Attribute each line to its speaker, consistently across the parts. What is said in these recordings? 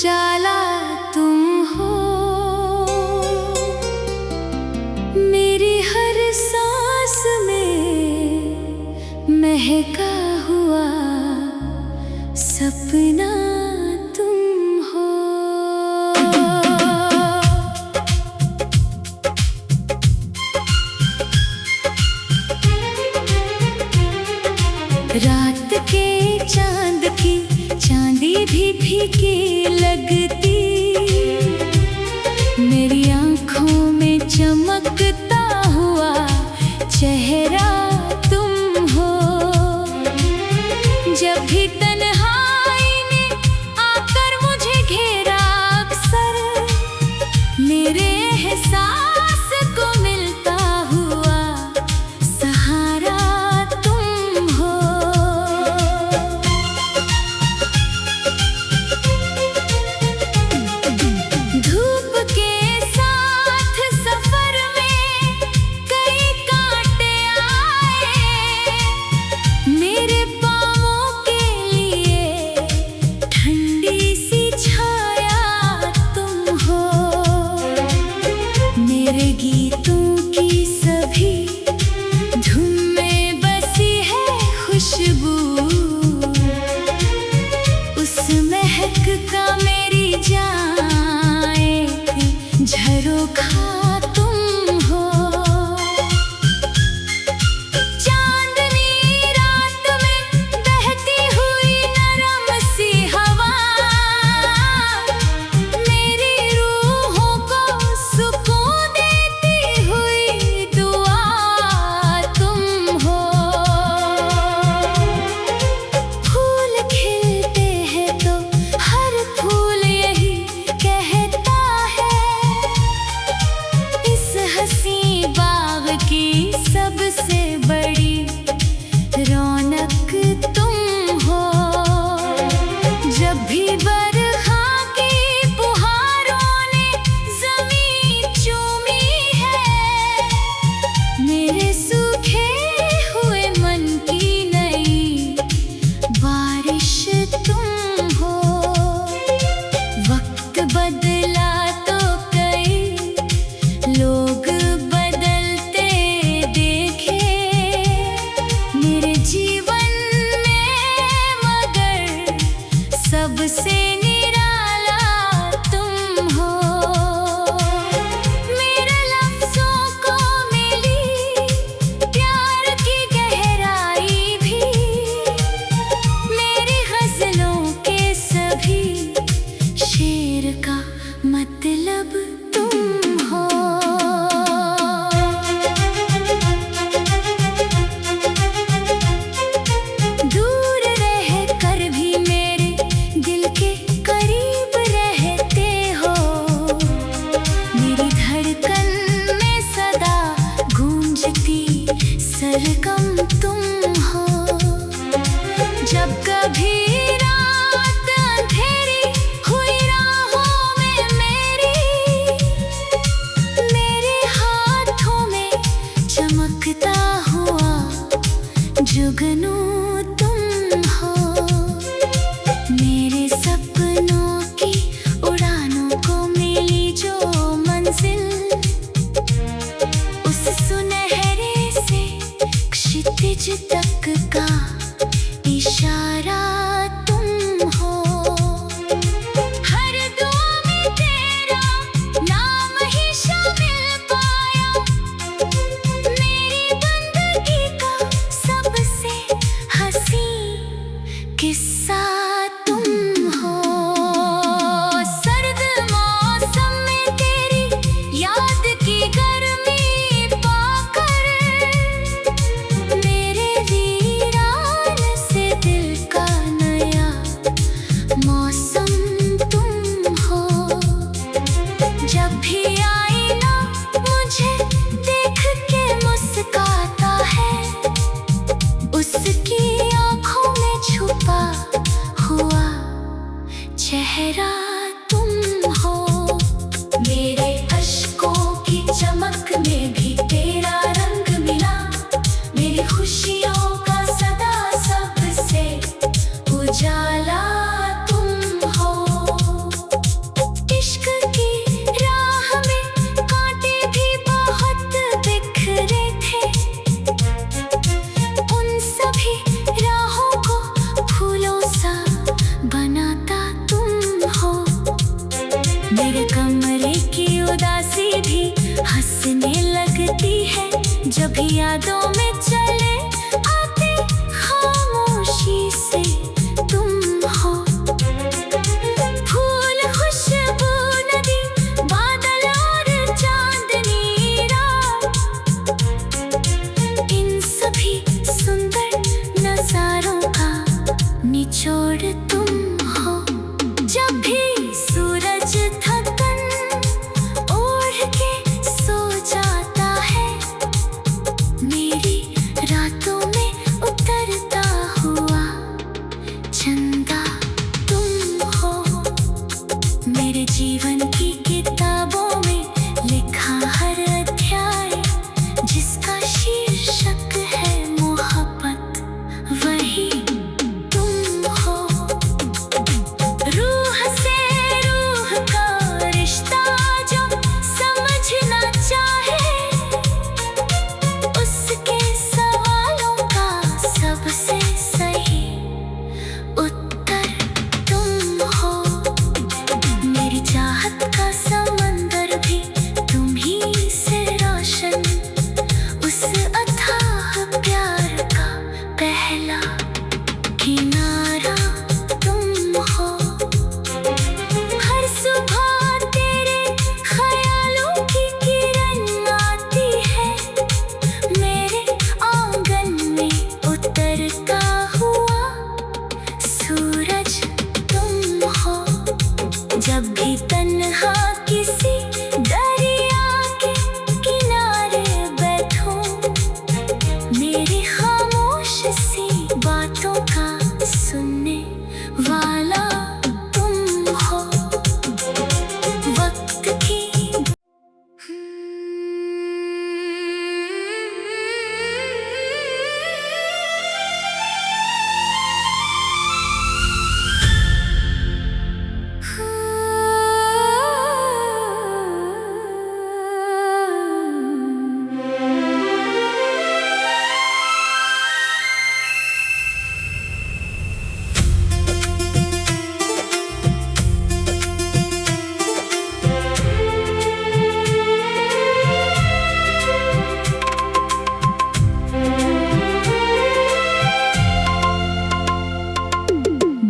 Speaker 1: उजाला तुम हो, मेरी हर सांस में महका हुआ सपना तुम हो। रात के चांद की चांदी भी फीकी लगती, मेरी आंखों में चमकता हुआ चेहरा तुम हो। जब भी तन्हाई ने आकर मुझे घेरा, अक्सर मेरे एहसास को मिलता हुआ सहारा तुम हो। धूप के साथ सफर में कई कांटे आए, मेरे पाँवों के लिए ठंडी सी छाया तुम हो। मेरे गीतों की सभी धुन में बसी है खुशबू, उस महक का मेरी जान एक झरोखा तुम हो। चांदनी रात में बहती हुई नरम सी हवा, मेरी रूहों को सुकून देती हुई दुआ तुम हो। फूल खिलते हैं तो हर फूल यही कहता है, यादों में चले आते खामोशी से तुम हो। फूल, खुशबू, नदी, बादल और चांदनी रात, इन सभी सुंदर नजारों का निचोड़ तुम हो। जब भी सूरज थकन ओढ़ के सो जाता है, मेरी रातों में उतरता हुआ चंदा तुम हो। मेरे जीवन की किताबों में लिखा हर अध्याय, जिसका शीर्षक है मोहब्बत, वही तुम हो। रूह से रूह का रिश्ता जो समझना चाहे, उसके सवालों का सबसे सही उत्तर तुम हो। मेरी चाहत का समंदर भी तुम ही से रोशन, उस अथाह प्यार का पहला किनारा तुम हो। हर सुबह तेरे ख्यालों की किरण आती है, मेरे आंगन में उतरता हुआ सूरज तुम हो। जब भी तन्हा किसी दरिया के किनारे बैठूं, मेरी खामोश सी बातों का सुनने वाला तुम हो। वक्त की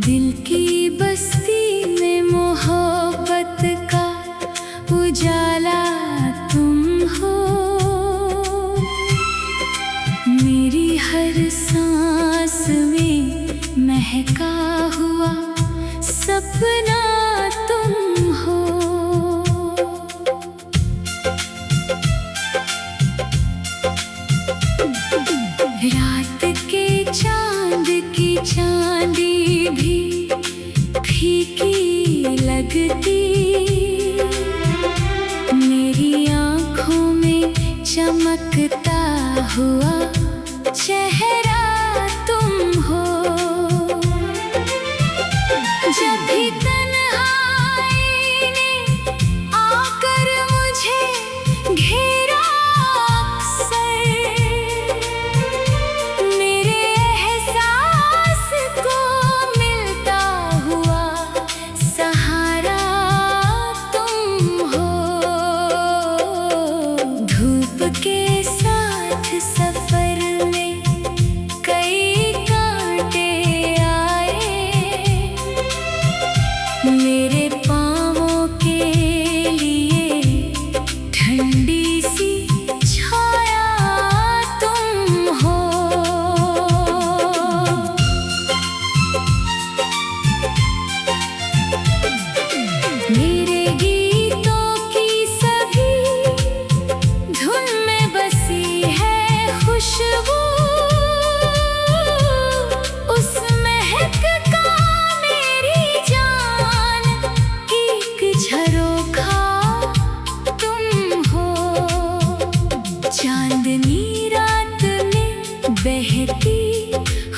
Speaker 1: दिल की बस्ती में मोहब्बत का उजाला तुम हो। मेरी हर सांस में महका हुआ सपना तुम हो। रात के चांद की चांदी भी फीकी लगती, मेरी आँखों में चमकता हुआ चेहरा तुम हो। जब भी तन्हाई ने आकर मुझे घेरा, अक्सर मेरे एहसास को मिलता हुआ सहारा तुम हो। धूप के साथ सफर में कई कांटे आए, मेरे पाँवों के लिए ठंडी सी छाया तुम हो। मेरे गीतों की सभी धुन में बसी है खुशबू, उस महक का मेरी जान एक झरोखा तुम हो। चांदनी रात में बहती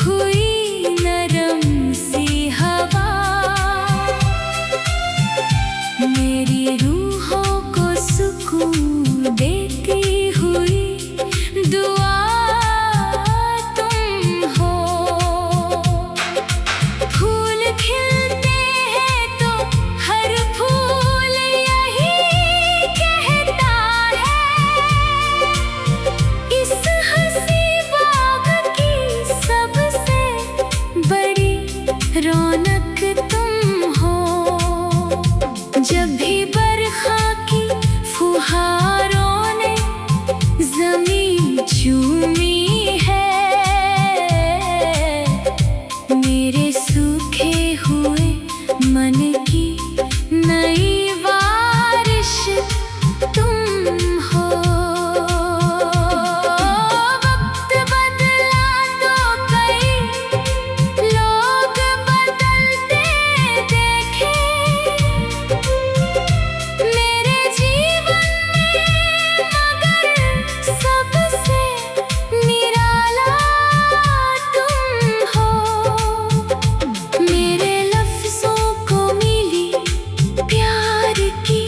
Speaker 1: हुई नरम सी हवा, मेरी रूहों को सुकून देती हुई दुआ तुम हो। फूल खिलते हैं तो हर फूल यही कहता है, इस हंसी बहारों ने ज़मीं चूमी है, मेरे सूखे हुए मन की नई बारिश तुम हो। वक्त बदला तो कई लोग बदलते देखे, मेरे जीवन में मगर सबसे निराला तुम हो। मेरे लफ्ज़ों को मिली प्यार की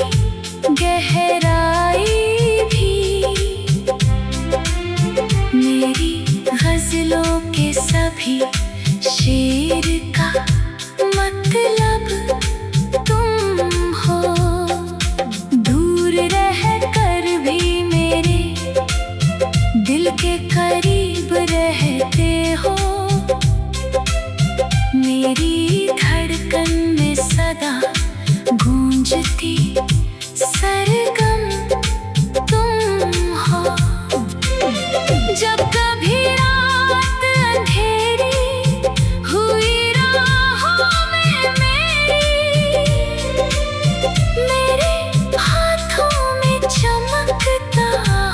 Speaker 1: गहराई भी, मेरी गज़लों के सभी शेर का मतलब तुम हो। दूर रह कर भी मेरे दिल के करीब रहते हो, मेरी धड़कन में सदा गूंजती सरगम तुम हो। जब कभी रात अंधेरी हुई राहों में मेरे हाथों में चमकता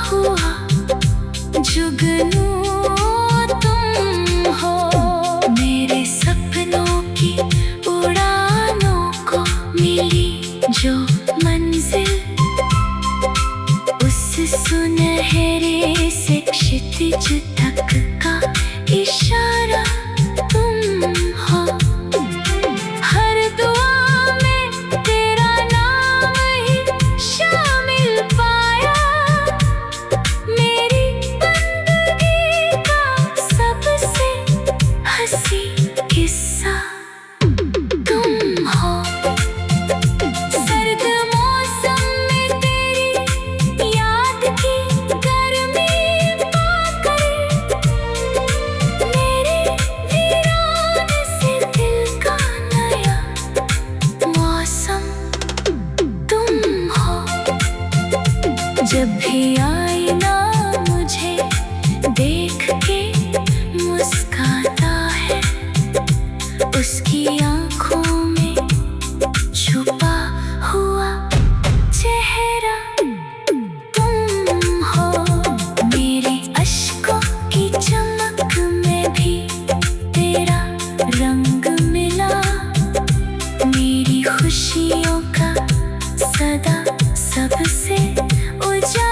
Speaker 1: हुआ जुगनू तुम हो। मेरे सपनों की उड़ानों को मिली जो मंजिल, उस सुनहरे से क्षितिज तक का इशारा तुम हो। हर दुआ में तेरा नाम ही शामिल पाया, मेरी जिंदगी का सबसे हंसी किस्सा तुम हो। सर्द मौसम में तेरी याद की गर्मी पाकर, मेरे वीरान से दिल का नया मौसम तुम हो। जब भी आईना मुझे देख के मुस्काता है, उसकी आँखों में छुपा हुआ चेहरा तुम हो। मेरे अश्कों की चमक में भी तेरा रंग मिला, मेरी खुशियों का सदा सबसे उजाला